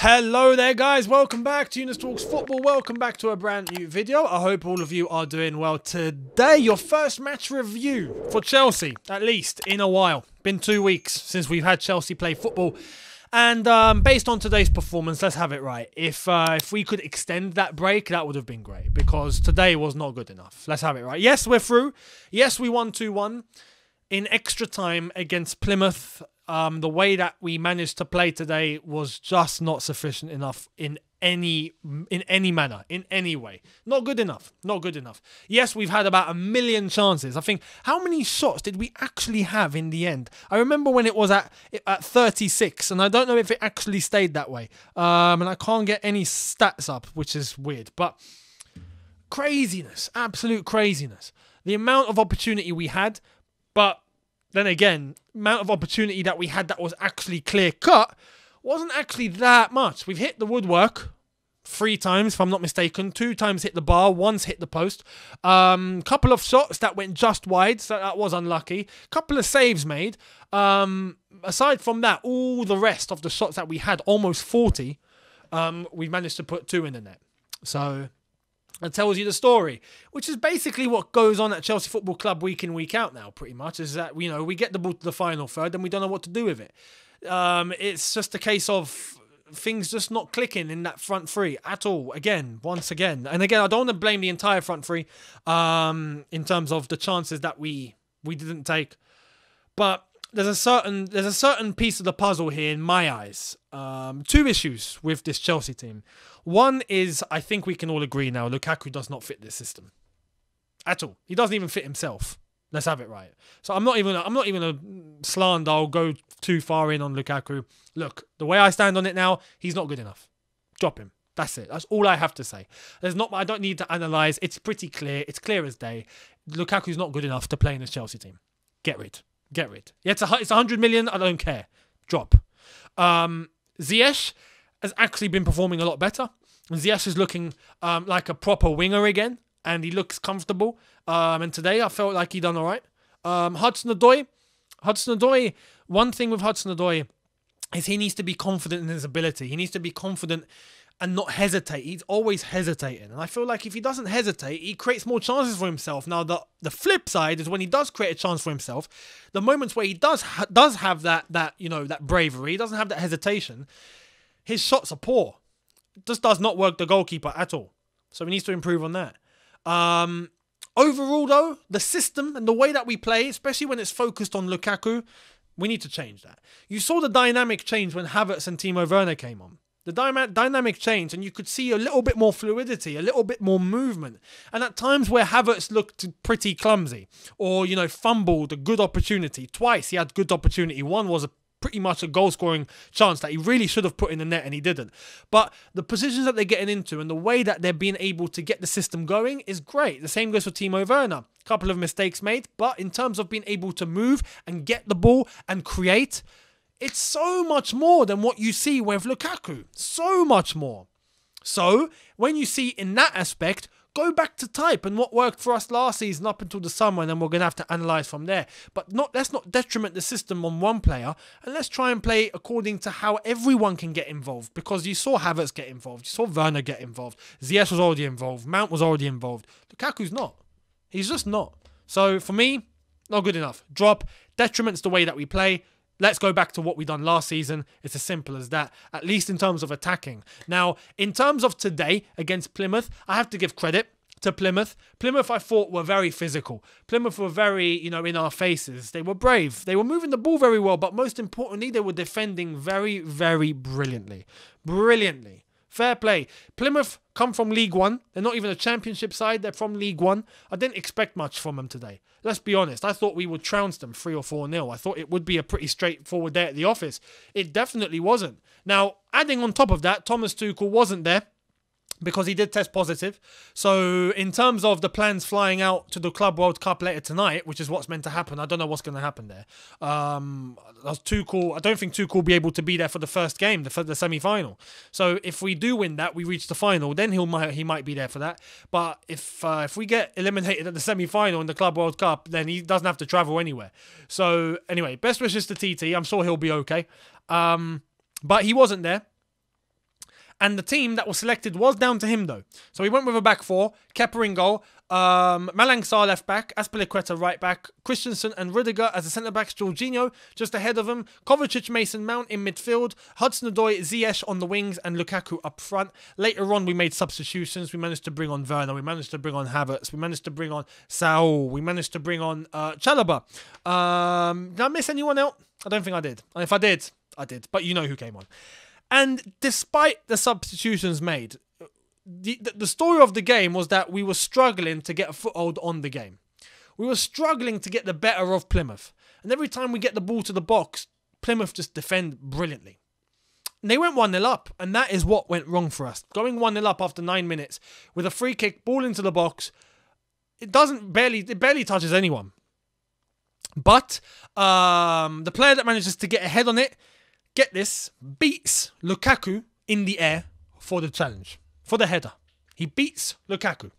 Hello there guys, welcome back to Younes Talks Football, welcome back to a brand new video. I hope all of you are doing well today. Your first match review for Chelsea, at least in a while. Been 2 weeks since we've had Chelsea play football. And based on today's performance, let's have it right. If we could extend that break, that would have been great. Because today was not good enough. Let's have it right. Yes, we're through. Yes, we won 2-1 in extra time against Plymouth. The way that we managed to play today was just not sufficient enough in any manner, in any way. Not good enough. Not good enough. Yes, we've had about 1 million chances. I think, how many shots did we actually have in the end? I remember when it was at 36, and I don't know if it actually stayed that way. And I can't get any stats up, which is weird. But craziness, absolute craziness. The amount of opportunity we had, but then again, amount of opportunity that we had that was actually clear-cut wasn't actually that much. We've hit the woodwork 3 times, if I'm not mistaken. 2 times hit the bar, once hit the post. Couple of shots that went just wide, so that was unlucky. Couple of saves made. Aside from that, all the rest of the shots that we had, almost 40, we managed to put 2 in the net. So that tells you the story, which is basically what goes on at Chelsea Football Club week in, week out now, pretty much, is that, you know, we get the ball to the final third and we don't know what to do with it. It's just a case of things just not clicking in that front three at all, once again. And again, I don't want to blame the entire front three in terms of the chances that we didn't take. But there's a certain piece of the puzzle here in my eyes. 2 issues with this Chelsea team. One is, I think we can all agree now, Lukaku does not fit this system at all. He doesn't even fit himself. Let's have it right. So I'm not even a slander. I'll go too far in on Lukaku. Look, the way I stand on it now, he's not good enough. Drop him. That's it. That's all I have to say. I don't need to analyse. It's pretty clear. It's clear as day. Lukaku's not good enough to play in this Chelsea team. Get rid. Get rid. Yeah, it's 100 million. I don't care. Drop. Ziyech has actually been performing a lot better. Ziyech is looking like a proper winger again, and he looks comfortable. And today I felt like he done all right. Hudson-Odoi, one thing with Hudson-Odoi is he needs to be confident in his ability. He needs to be confident and not hesitate. He's always hesitating. And I feel like if he doesn't hesitate, he creates more chances for himself. Now, the flip side is when he does create a chance for himself, the moments where he does have that bravery, he doesn't have that hesitation, his shots are poor. It just does not work the goalkeeper at all. So he needs to improve on that. Overall, though, the system and the way that we play, especially when it's focused on Lukaku, we need to change that. You saw the dynamic change when Havertz and Timo Werner came on. The dynamic change, and you could see a little bit more fluidity, a little bit more movement. And at times where Havertz looked pretty clumsy or, you know, fumbled a good opportunity. Twice he had good opportunity. One was pretty much a goal-scoring chance that he really should have put in the net and he didn't. But the positions that they're getting into and the way that they're being able to get the system going is great. The same goes for Timo Werner. A couple of mistakes made, but in terms of being able to move and get the ball and create, it's so much more than what you see with Lukaku. So much more. So, when you see in that aspect, go back to type and what worked for us last season up until the summer, and then we're going to have to analyse from there. But let's not detriment the system on one player, and let's try and play according to how everyone can get involved. Because you saw Havertz get involved, you saw Werner get involved, Ziyech was already involved, Mount was already involved. Lukaku's not. He's just not. So, for me, not good enough. Drop. Detriments the way that we play. Let's go back to what we done last season. It's as simple as that, at least in terms of attacking. Now, in terms of today against Plymouth, I have to give credit to Plymouth. Plymouth, I thought, were very physical. Plymouth were very, in our faces. They were brave. They were moving the ball very well, but most importantly, they were defending very, very brilliantly. Brilliantly. Fair play. Plymouth come from League One. They're not even a championship side. They're from League One. I didn't expect much from them today. Let's be honest. I thought we would trounce them 3 or 4-0. I thought it would be a pretty straightforward day at the office. It definitely wasn't. Now, adding on top of that, Thomas Tuchel wasn't there because he did test positive. So, in terms of the plans flying out to the Club World Cup later tonight, which is what's meant to happen, I don't know what's going to happen there. I don't think Tuchel will be able to be there for the first game, for the semi-final. So, if we do win that, we reach the final, then he might be there for that. But if we get eliminated at the semi-final in the Club World Cup, then he doesn't have to travel anywhere. So, anyway, best wishes to TT. I'm sure he'll be okay. But he wasn't there. And the team that was selected was down to him, though. So he went with a back four, Kepa in goal, Malang Sarr left back, Azpilicueta right back, Christensen and Rudiger as the centre-backs, Jorginho just ahead of him, Kovacic, Mason Mount in midfield, Hudson-Odoi, Ziyech on the wings, and Lukaku up front. Later on, we made substitutions. We managed to bring on Werner, we managed to bring on Havertz, we managed to bring on Saul, we managed to bring on Chalobah. Did I miss anyone out? I don't think I did. And if I did, I did. But you know who came on. And despite the substitutions made, the story of the game was that we were struggling to get a foothold on the game. We were struggling to get the better of Plymouth. And every time we get the ball to the box, Plymouth just defend brilliantly. And they went 1-0 up, and that is what went wrong for us. Going 1-0 up after 9 minutes with a free kick, ball into the box, it barely touches anyone. But the player that manages to get ahead on it, get this, beats Lukaku in the air for the challenge, for the header. He beats Lukaku.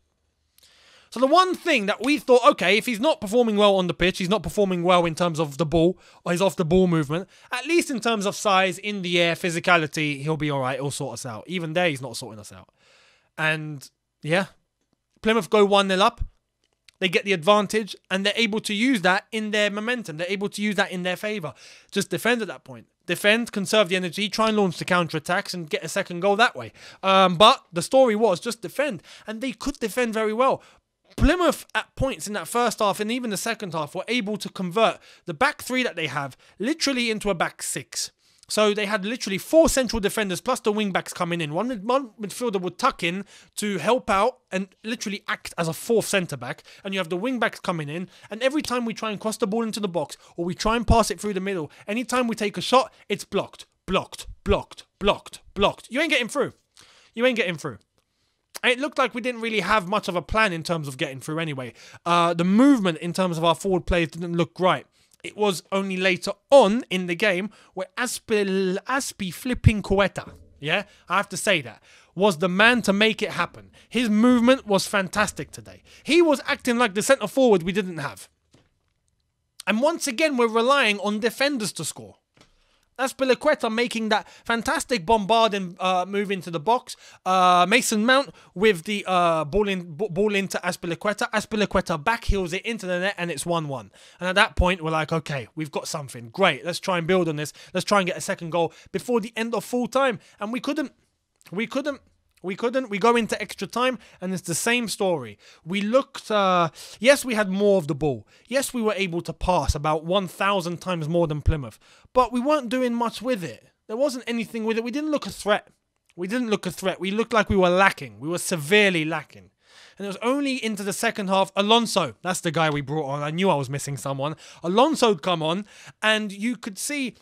So the one thing that we thought, okay, if he's not performing well on the pitch, he's not performing well in terms of the ball, or his off-the-ball movement, at least in terms of size, in the air, physicality, he'll be all right, he'll sort us out. Even there, he's not sorting us out. And, yeah, Plymouth go 1-0 up. They get the advantage, and they're able to use that in their momentum. They're able to use that in their favour. Just defend at that point. Defend, conserve the energy, try and launch the counter-attacks and get a second goal that way. But the story was just defend, and they could defend very well. Plymouth, at points in that first half and even the second half, were able to convert the back three that they have literally into a back six. So they had literally 4 central defenders plus the wing-backs coming in. One midfielder would tuck in to help out and literally act as a 4th centre-back. And you have the wing-backs coming in. And every time we try and cross the ball into the box or we try and pass it through the middle, anytime we take a shot, it's blocked, blocked, blocked, blocked, blocked. You ain't getting through. You ain't getting through. It looked like we didn't really have much of a plan in terms of getting through anyway. The movement in terms of our forward players didn't look right. It was only later on in the game where Azpilicueta, yeah, I have to say that, was the man to make it happen. His movement was fantastic today. He was acting like the centre forward we didn't have. And once again, we're relying on defenders to score. Azpilicueta making that fantastic bombarding move into the box. Mason Mount with the ball into Azpilicueta. Azpilicueta backheels it into the net and it's 1-1. And at that point, we're like, okay, we've got something. Great, let's try and build on this. Let's try and get a second goal before the end of full time. And we couldn't. We go into extra time and it's the same story. We looked, yes, we had more of the ball. Yes, we were able to pass about 1,000 times more than Plymouth. But we weren't doing much with it. There wasn't anything with it. We didn't look a threat. We looked like we were lacking. We were severely lacking. And it was only into the second half, Alonso, that's the guy we brought on. I knew I was missing someone. Alonso had come on and you could see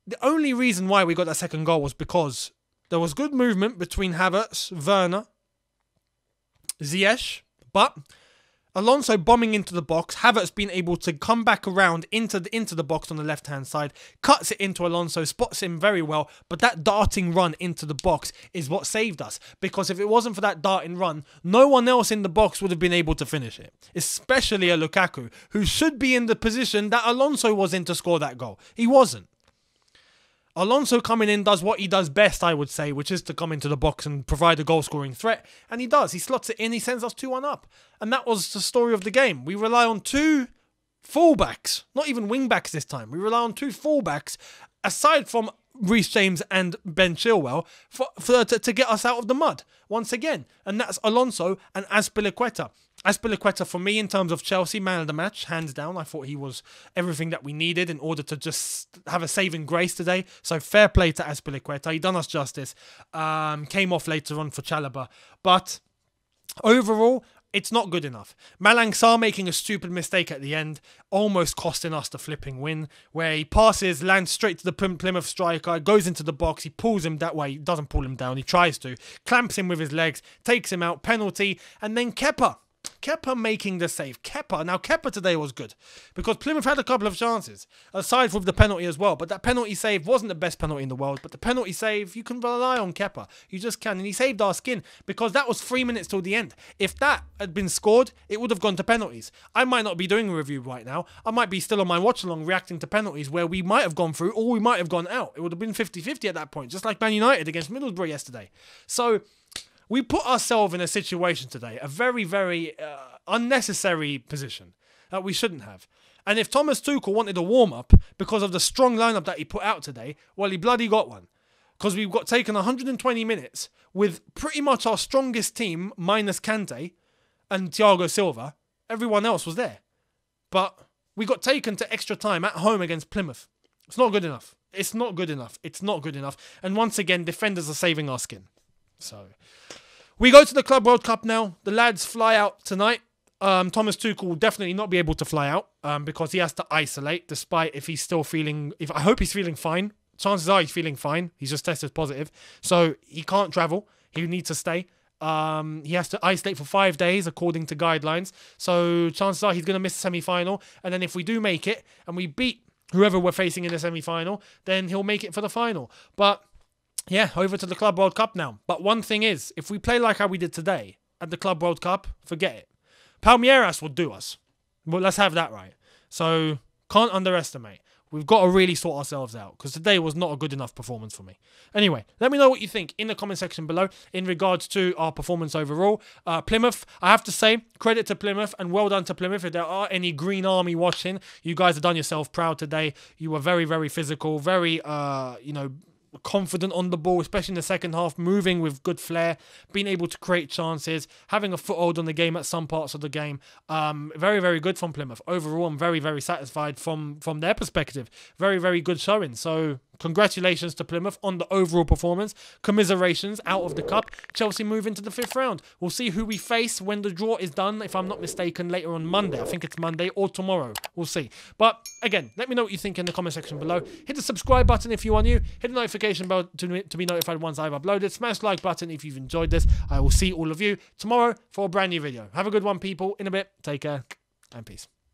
the only reason why we got that second goal was because there was good movement between Havertz, Werner, Ziyech, but Alonso bombing into the box, Havertz being able to come back around into the box on the left-hand side, cuts it into Alonso, spots him very well, but that darting run into the box is what saved us. Because if it wasn't for that darting run, no one else in the box would have been able to finish it. Especially a Lukaku, who should be in the position that Alonso was in to score that goal. He wasn't. Alonso coming in does what he does best, I would say, which is to come into the box and provide a goal-scoring threat. And he does. He slots it in. He sends us 2-1 up. And that was the story of the game. We rely on 2 fullbacks, not even wing-backs this time. We rely on 2 fullbacks, aside from Reece James and Ben Chilwell, to get us out of the mud once again. And that's Alonso and Azpilicueta. Azpilicueta, for me, in terms of Chelsea, man of the match, hands down. I thought he was everything that we needed in order to just have a saving grace today. So fair play to Azpilicueta. He done us justice. Came off later on for Chalobah. But overall, it's not good enough. Malang Sarr making a stupid mistake at the end, almost costing us the flipping win, where he passes, lands straight to the Plymouth striker, goes into the box, he pulls him that way, he doesn't pull him down, he tries to, clamps him with his legs, takes him out, penalty, and then Kepa Kepa making the save. Kepa today was good because Plymouth had a couple of chances, aside from the penalty as well. But that penalty save wasn't the best penalty in the world. But the penalty save, you can rely on Kepa. You just can. And he saved our skin because that was 3 minutes till the end. If that had been scored, it would have gone to penalties. I might not be doing a review right now. I might be still on my watch-along reacting to penalties where we might have gone through or we might have gone out. It would have been 50-50 at that point, just like Man United against Middlesbrough yesterday. So we put ourselves in a situation today, a very, very unnecessary position that we shouldn't have. And if Thomas Tuchel wanted a warm-up because of the strong lineup that he put out today, well, he bloody got one. Because we've got taken 120 minutes with pretty much our strongest team, minus Kante and Thiago Silva. Everyone else was there. But we got taken to extra time at home against Plymouth. It's not good enough. It's not good enough. It's not good enough. And once again, defenders are saving our skin. So we go to the Club World Cup now. The lads fly out tonight. Thomas Tuchel will definitely not be able to fly out because he has to isolate, despite if he's still feeling... I hope he's feeling fine. Chances are he's feeling fine. He's just tested positive. So he can't travel. He needs to stay. He has to isolate for 5 days according to guidelines. So chances are he's going to miss the semi-final. And then if we do make it and we beat whoever we're facing in the semi-final, then he'll make it for the final. But... yeah, over to the Club World Cup now. But one thing is, if we play like how we did today at the Club World Cup, forget it. Palmeiras will do us. Well, let's have that right. So, can't underestimate. We've got to really sort ourselves out because today was not a good enough performance for me. Anyway, let me know what you think in the comment section below in regards to our performance overall. Plymouth, I have to say, credit to Plymouth and well done to Plymouth. If there are any Green Army watching, you guys have done yourself proud today. You were very, very physical, very, confident on the ball, especially in the second half, moving with good flair, being able to create chances, having a foothold on the game at some parts of the game. Very, very good from Plymouth. Overall, I'm very, very satisfied from their perspective. Very, very good showing. So congratulations to Plymouth on the overall performance. Commiserations out of the cup. Chelsea move into the 5th round. We'll see who we face when the draw is done, if I'm not mistaken, later on Monday. I think it's Monday or tomorrow. We'll see. But again, let me know what you think in the comment section below. Hit the subscribe button if you are new. Hit the notification bell to be notified once I've uploaded. Smash the like button if you've enjoyed this. I will see all of you tomorrow for a brand new video. Have a good one, people. In a bit. Take care and peace.